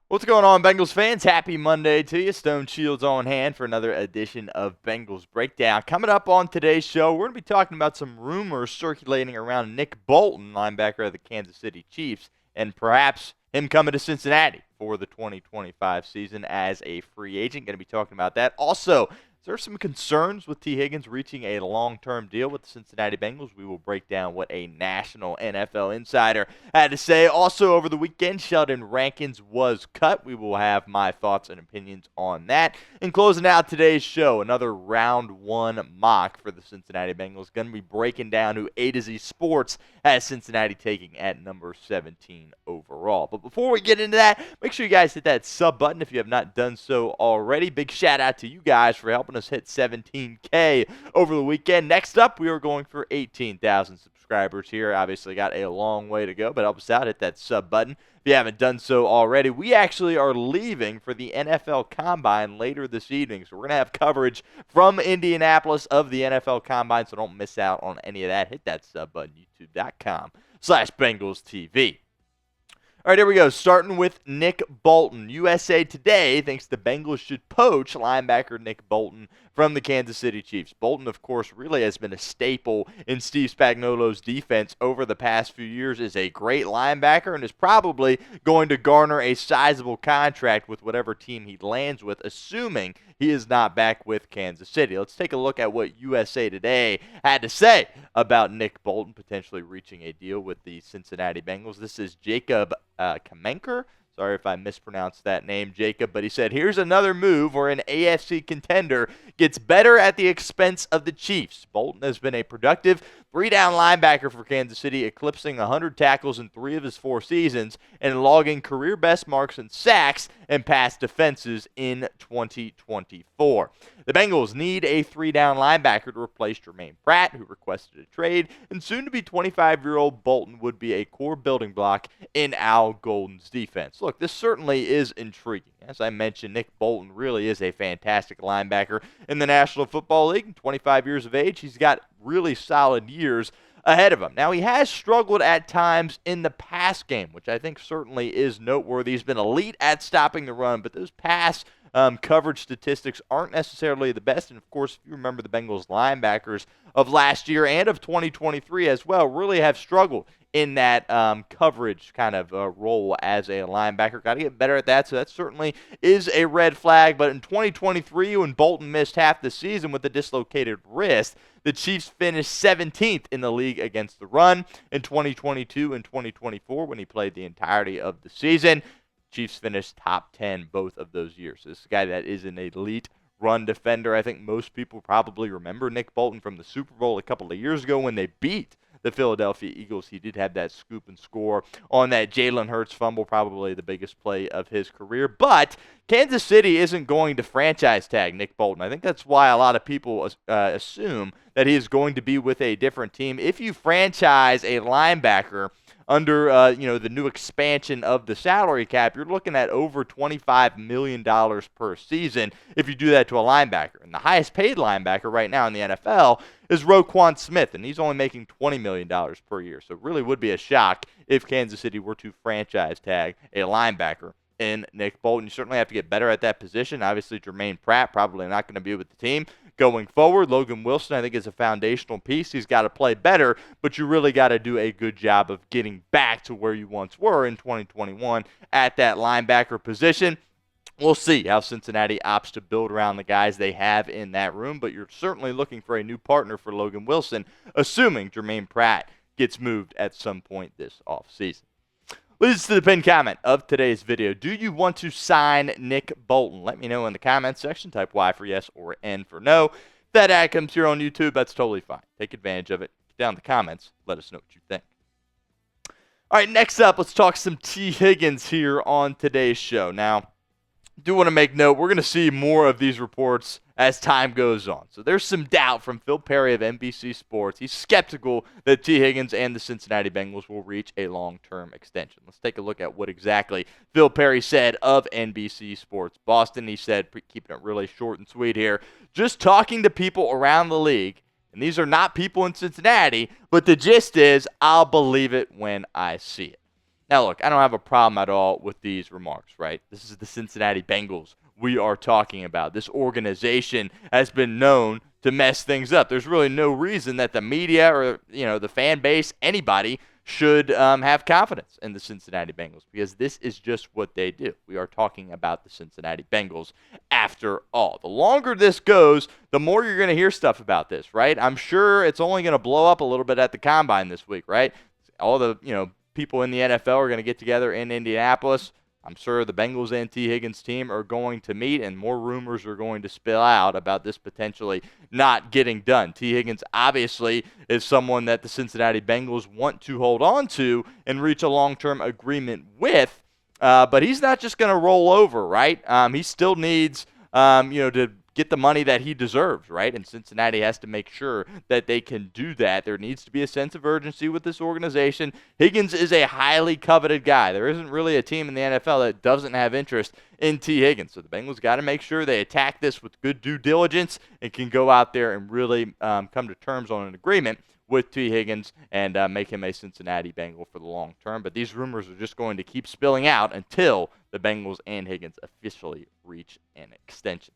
What's going on, Bengals fans? Happy Monday to you. Stone Shields on hand for another edition of Bengals Breakdown. Coming up on today's show, we're going to be talking about some rumors circulating around Nick Bolton, linebacker of the Kansas City Chiefs, and perhaps him coming to Cincinnati for the 2025 season as a free agent. Going to be talking about that. Also, there are some concerns with Tee Higgins reaching a long-term deal with the Cincinnati Bengals. We will break down what a national NFL insider had to say. Also, over the weekend, Sheldon Rankins was cut. We will have my thoughts and opinions on that. And closing out today's show, another round one mock for the Cincinnati Bengals. Going to be breaking down who A to Z Sports has Cincinnati taking at number 17 overall. But before we get into that, make sure you guys hit that sub button if you have not done so already. Big shout out to you guys for helping us hit 17K over the weekend. Next up, we are going for 18,000 subscribers here. Obviously got a long way to go, but help us out. Hit that sub button if you haven't done so already. We actually are leaving for the NFL Combine later this evening, so we're going to have coverage from Indianapolis of the NFL Combine, so don't miss out on any of that. Hit that sub button, youtube.com/Bengals TV. All right, here we go. Starting with Nick Bolton. USA Today thinks the Bengals should poach linebacker Nick Bolton from the Kansas City Chiefs. Bolton, of course, really has been a staple in Steve Spagnuolo's defense over the past few years, is a great linebacker, and is probably going to garner a sizable contract with whatever team he lands with, assuming he is not back with Kansas City. Let's take a look at what USA Today had to say about Nick Bolton potentially reaching a deal with the Cincinnati Bengals. This is Jacob Kamenker. Sorry if I mispronounced that name, Jacob, but he said, here's another move where an AFC contender gets better at the expense of the Chiefs. Bolton has been a productive three-down linebacker for Kansas City, eclipsing 100 tackles in 3 of his 4 seasons and logging career-best marks in sacks and pass defenses in 2024. The Bengals need a three-down linebacker to replace Jermaine Pratt, who requested a trade, and soon-to-be 25-year-old Bolton would be a core building block in Al Golden's defense. Look, this certainly is intriguing. As I mentioned, Nick Bolton really is a fantastic linebacker in the National Football League. 25 years of age, he's got really solid years ahead of him. Now, he has struggled at times in the pass game, which I think certainly is noteworthy. He's been elite at stopping the run, but those pass coverage statistics aren't necessarily the best. And, of course, if you remember the Bengals linebackers of last year and of 2023 as well, really have struggled in that coverage kind of role as a linebacker. Got to get better at that, so that certainly is a red flag. But in 2023, when Bolton missed half the season with a dislocated wrist, the Chiefs finished 17th in the league against the run. In 2022 and 2024, when he played the entirety of the season, Chiefs finished top 10 both of those years. So this is a guy that is an elite run defender. I think most people probably remember Nick Bolton from the Super Bowl a couple of years ago when they beat the Philadelphia Eagles. He did have that scoop and score on that Jalen Hurts fumble, probably the biggest play of his career. But Kansas City isn't going to franchise tag Nick Bolton. I think that's why a lot of people assume that he is going to be with a different team. If you franchise a linebacker under the new expansion of the salary cap, you're looking at over $25 million per season if you do that to a linebacker. And the highest paid linebacker right now in the NFL is Roquan Smith, and he's only making $20 million per year. So it really would be a shock if Kansas City were to franchise tag a linebacker in Nick Bolton. You certainly have to get better at that position. Obviously, Jermaine Pratt probably not going to be with the team going forward. Logan Wilson, I think, is a foundational piece. He's got to play better, but you really got to do a good job of getting back to where you once were in 2021 at that linebacker position. We'll see how Cincinnati opts to build around the guys they have in that room, but you're certainly looking for a new partner for Logan Wilson, assuming Jermaine Pratt gets moved at some point this offseason. Leads us to the pinned comment of today's video. Do you want to sign Nick Bolton? Let me know in the comments section. Type Y for yes or N for no. If that ad comes here on YouTube, that's totally fine. Take advantage of it. Get down in the comments. Let us know what you think. All right, next up, let's talk some Tee Higgins here on today's show. Now, I do want to make note, we're going to see more of these reports as time goes on. So there's some doubt from Phil Perry of NBC Sports. He's skeptical that Tee Higgins and the Cincinnati Bengals will reach a long-term extension. Let's take a look at what exactly Phil Perry said of NBC Sports Boston. He said, keeping it really short and sweet here, just talking to people around the league, And these are not people in Cincinnati, but the gist is I'll believe it when I see it. Now, look, I don't have a problem at all with these remarks, right? This is the Cincinnati Bengals we are talking about. This organization has been known to mess things up. There's really no reason that the media or, the fan base, anybody, should have confidence in the Cincinnati Bengals, because this is just what they do. We are talking about the Cincinnati Bengals after all. The longer this goes, the more you're going to hear stuff about this, right? I'm sure it's only going to blow up a little bit at the Combine this week, right? All the, people in the NFL are going to get together in Indianapolis. I'm sure the Bengals and Tee Higgins team are going to meet, and more rumors are going to spill out about this potentially not getting done. Tee Higgins obviously is someone that the Cincinnati Bengals want to hold on to and reach a long-term agreement with, but he's not just going to roll over, right? He still needs, to get the money that he deserves, right? And Cincinnati has to make sure that they can do that. There needs to be a sense of urgency with this organization. Higgins is a highly coveted guy. There isn't really a team in the NFL that doesn't have interest in Tee Higgins. So the Bengals got to make sure they attack this with good due diligence and can go out there and really come to terms on an agreement with Tee Higgins and make him a Cincinnati Bengal for the long term. But these rumors are just going to keep spilling out until the Bengals and Higgins officially reach an extension.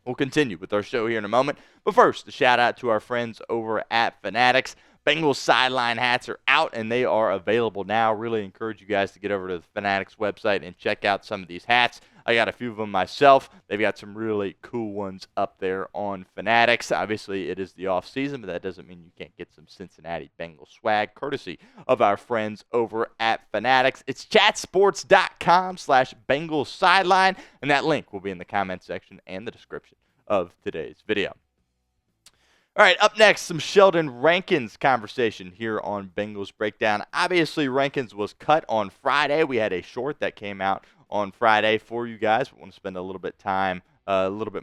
We'll continue with our show here in a moment. But first, a shout out to our friends over at Fanatics. Bengals Sideline hats are out, and they are available now. Really encourage you guys to get over to the Fanatics website and check out some of these hats. I got a few of them myself. They've got some really cool ones up there on Fanatics. Obviously, it is the off season, but that doesn't mean you can't get some Cincinnati Bengals swag, courtesy of our friends over at Fanatics. It's chatsports.com/Bengals Sideline, and that link will be in the comment section and the description of today's video. All right, up next, some Sheldon Rankins conversation here on Bengals Breakdown. Obviously, Rankins was cut on Friday. We had a short that came out on Friday for you guys. We want to spend a little bit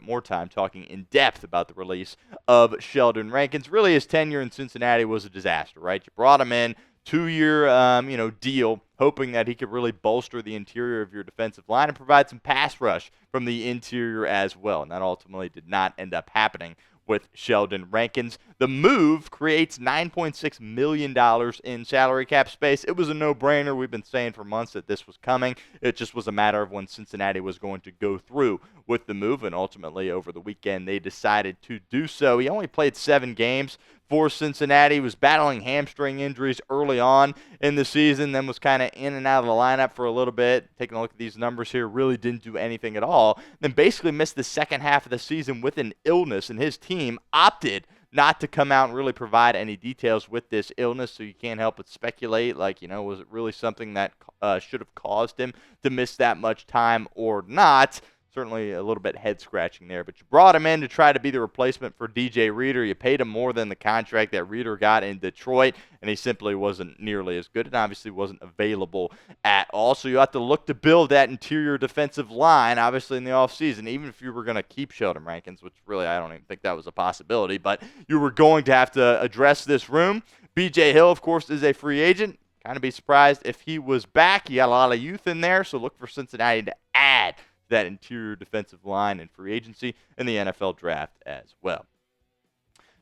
more time talking in depth about the release of Sheldon Rankins. Really, his tenure in Cincinnati was a disaster, right? You brought him in, 2-year deal, hoping that he could really bolster the interior of your defensive line and provide some pass rush from the interior as well. And that ultimately did not end up happening with Sheldon Rankins. The move creates $9.6 million in salary cap space. It was a no-brainer. We've been saying for months that this was coming. It just was a matter of when Cincinnati was going to go through with the move, and ultimately over the weekend they decided to do so. He only played 7 games for Cincinnati. He was battling hamstring injuries early on in the season, then was kind of in and out of the lineup for a little bit. Taking a look at these numbers here, really didn't do anything at all. Then basically missed the second half of the season with an illness, and his team opted not to come out and really provide any details with this illness, so you can't help but speculate, was it really something that should have caused him to miss that much time or not? Certainly a little bit head-scratching there, but you brought him in to try to be the replacement for DJ Reader. You paid him more than the contract that Reader got in Detroit, and he simply wasn't nearly as good and obviously wasn't available at all. So you have to look to build that interior defensive line, obviously in the offseason, even if you were going to keep Sheldon Rankins, which really I don't even think that was a possibility, but you were going to have to address this room. B.J. Hill, of course, is a free agent. Kind of be surprised if he was back. You got a lot of youth in there, so look for Cincinnati to add that interior defensive line and free agency in the NFL draft as well.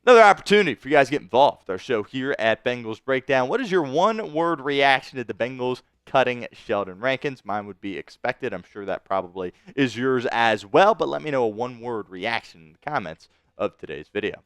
Another opportunity for you guys to get involved with our show here at Bengals Breakdown. What is your one-word reaction to the Bengals cutting Sheldon Rankins? Mine would be expected. I'm sure that probably is yours as well, but let me know a one-word reaction in the comments of today's video.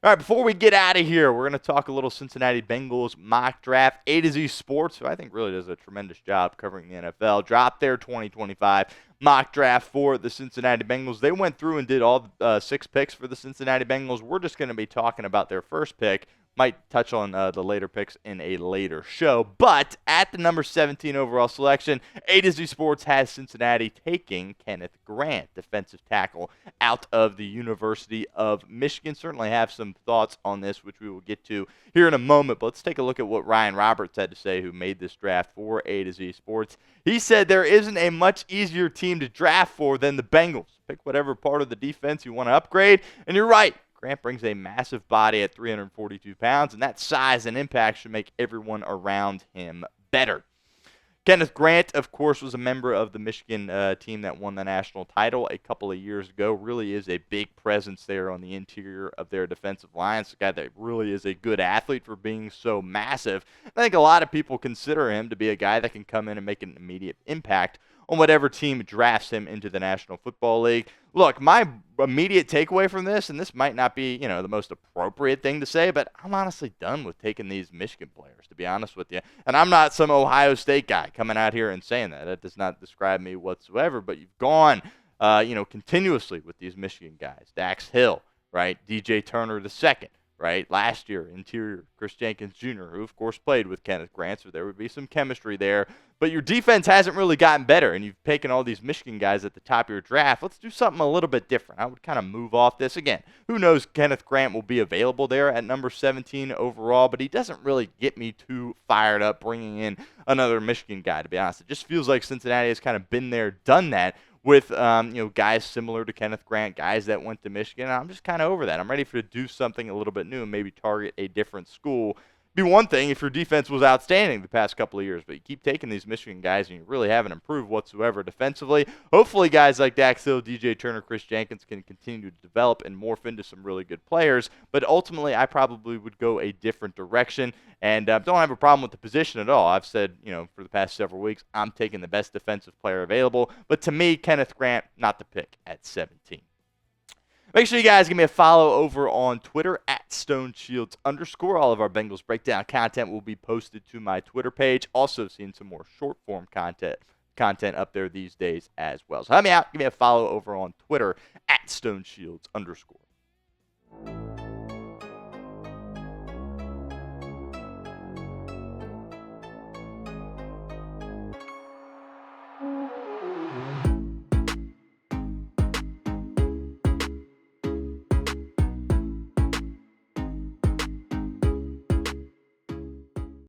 All right, before we get out of here, we're going to talk a little Cincinnati Bengals mock draft. A to Z Sports, who I think really does a tremendous job covering the NFL, dropped their 2025 mock draft for the Cincinnati Bengals. They went through and did all 6 picks for the Cincinnati Bengals. We're just going to be talking about their first pick. Might touch on the later picks in a later show. But at the number 17 overall selection, A to Z Sports has Cincinnati taking Kenneth Grant, defensive tackle out of the University of Michigan. Certainly have some thoughts on this, which we will get to here in a moment. But let's take a look at what Ryan Roberts had to say, who made this draft for A to Z Sports. He said there isn't a much easier team to draft for than the Bengals. Pick whatever part of the defense you want to upgrade, and you're right. Grant brings a massive body at 342 pounds, and that size and impact should make everyone around him better. Kenneth Grant, of course, was a member of the Michigan team that won the national title a couple of years ago. Really is a big presence there on the interior of their defensive line. It's a guy that really is a good athlete for being so massive. I think a lot of people consider him to be a guy that can come in and make an immediate impact on whatever team drafts him into the National Football League. Look, my immediate takeaway from this, and this might not be, the most appropriate thing to say, but I'm honestly done with taking these Michigan players, to be honest with you. And I'm not some Ohio State guy coming out here and saying that. That does not describe me whatsoever, but you've gone, continuously with these Michigan guys. Dax Hill, right? DJ Turner II, right? Last year, interior, Chris Jenkins Jr., who, of course, played with Kenneth Grant, so there would be some chemistry there. But your defense hasn't really gotten better, and you've taken all these Michigan guys at the top of your draft. Let's do something a little bit different. I would kind of move off this. Again, who knows, Kenneth Grant will be available there at number 17 overall, but he doesn't really get me too fired up bringing in another Michigan guy, to be honest. It just feels like Cincinnati has kind of been there, done that, with guys similar to Kenneth Grant, guys that went to Michigan. I'm just kind of over that. I'm ready to do something a little bit new and maybe target a different school. Be one thing if your defense was outstanding the past couple of years, but you keep taking these Michigan guys and you really haven't improved whatsoever defensively. Hopefully guys like Dax Hill, DJ Turner, Chris Jenkins can continue to develop and morph into some really good players, but ultimately I probably would go a different direction and don't have a problem with the position at all. I've said, for the past several weeks, I'm taking the best defensive player available, but to me, Kenneth Grant, not the pick at 17. Make sure you guys give me a follow over on Twitter at StoneShields_. All of our Bengals breakdown content will be posted to my Twitter page. Also seeing some more short form content up there these days as well. So help me out. Give me a follow over on Twitter at StoneShields_.